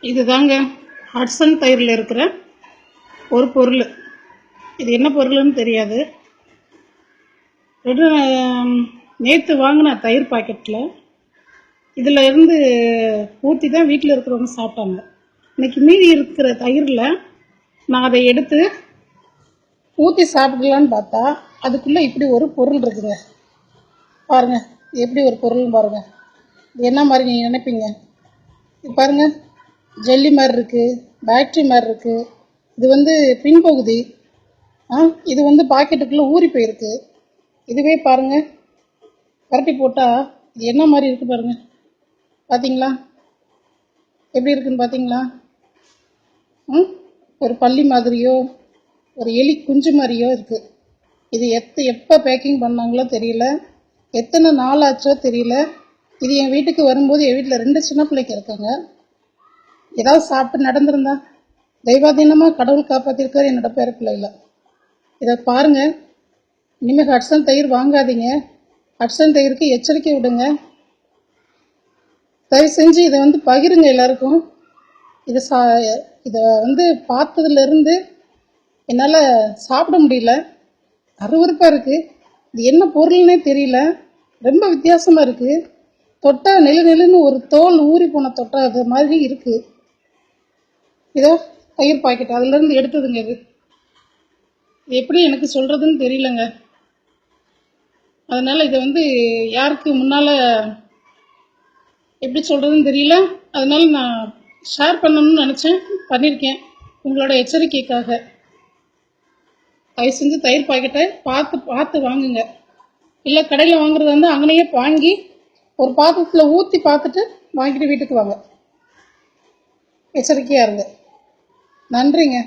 இதுதாங்க ஹட்சன் தயிரில் இருக்கிற ஒரு பொருள். இது என்ன பொருள்னு தெரியாது. நேற்று வாங்கின தயிர் பாக்கெட்டில் இதில் இருந்து ஊற்றி தான் வீட்டில் இருக்கிறவங்க சாப்பிட்டாங்க. இன்றைக்கி மீதி இருக்கிற தயிரில் நான் அதை எடுத்து ஊற்றி சாப்பிடலான்னு பார்த்தா அதுக்குள்ளே இப்படி ஒரு பொருள் இருக்குங்க. பாருங்கள், எப்படி ஒரு பொருள்னு பாருங்கள். இது என்ன மாதிரி நீங்கள் நினைப்பீங்க? இது பாருங்கள், ஜெல்லி மாதிரி இருக்குது, பேட்ரி மாதிரி இருக்குது. இது பின்பகுதி இது பாக்கெட்டுக்குள்ளே ஊறி போயிருக்கு. இதுவே பாருங்கள், பரட்டி போட்டால் இது என்ன மாதிரி இருக்குது பாருங்கள். பார்த்தீங்களா எப்படி இருக்குன்னு? பார்த்தீங்களா? ஒரு பள்ளி மாதிரியோ ஒரு எலி குஞ்சு மாதிரியோ இருக்குது. இது எப்போ பேக்கிங் பண்ணாங்களோ தெரியல, எத்தனை நாள் ஆச்சோ தெரியல. இது என் வீட்டுக்கு வரும்போது என் வீட்டில் 2 சின்ன பிள்ளைங்க இருக்காங்க. ஏதாவது சாப்பிட்டு நடந்திருந்தா தெய்வாதீனமாக கடவுள் காப்பாற்றிருக்காரு என்னோட பேர பிள்ளைகளை. இதை பாருங்கள், இனிமேல் ஹட்சன் தயிர் வாங்காதீங்க. ஹட்சன் தயிருக்கு எச்சரிக்கை விடுங்க. தயவு செஞ்சு இதை பகிருங்க எல்லாருக்கும். இதை பார்த்ததுலேருந்து என்னால் சாப்பிட முடியல, அருவருப்பாக இருக்குது. இது என்ன பொருள்னே தெரியல, ரொம்ப வித்தியாசமாக இருக்குது. தொட்டால் நெல்லுன்னு ஒரு தோல் ஊறி போன தொட்டா அது மாதிரி இருக்குது. இதோ தயிர் பாக்கெட் அதுலேருந்து எடுத்ததுங்க. இது எப்படி எனக்கு சொல்கிறதுன்னு தெரியலங்க. அதனால் இதை யாருக்கு முன்னால் எப்படி சொல்கிறதுன்னு தெரியல. அதனால் நான் ஷேர் பண்ணணும்னு நினச்சேன், பண்ணியிருக்கேன் உங்களோட எச்சரிக்கைக்காக. தயவு செஞ்சு தயிர் பாக்கெட்டை பார்த்து வாங்குங்க. இல்லை கடையில் வாங்குறது அங்கனையே வாங்கி ஒரு பாத்திரத்தில் ஊற்றி பார்த்துட்டு வாங்கிட்டு வீட்டுக்கு வாங்க. எச்சரிக்கையாக இருங்க. நன்றிங்க.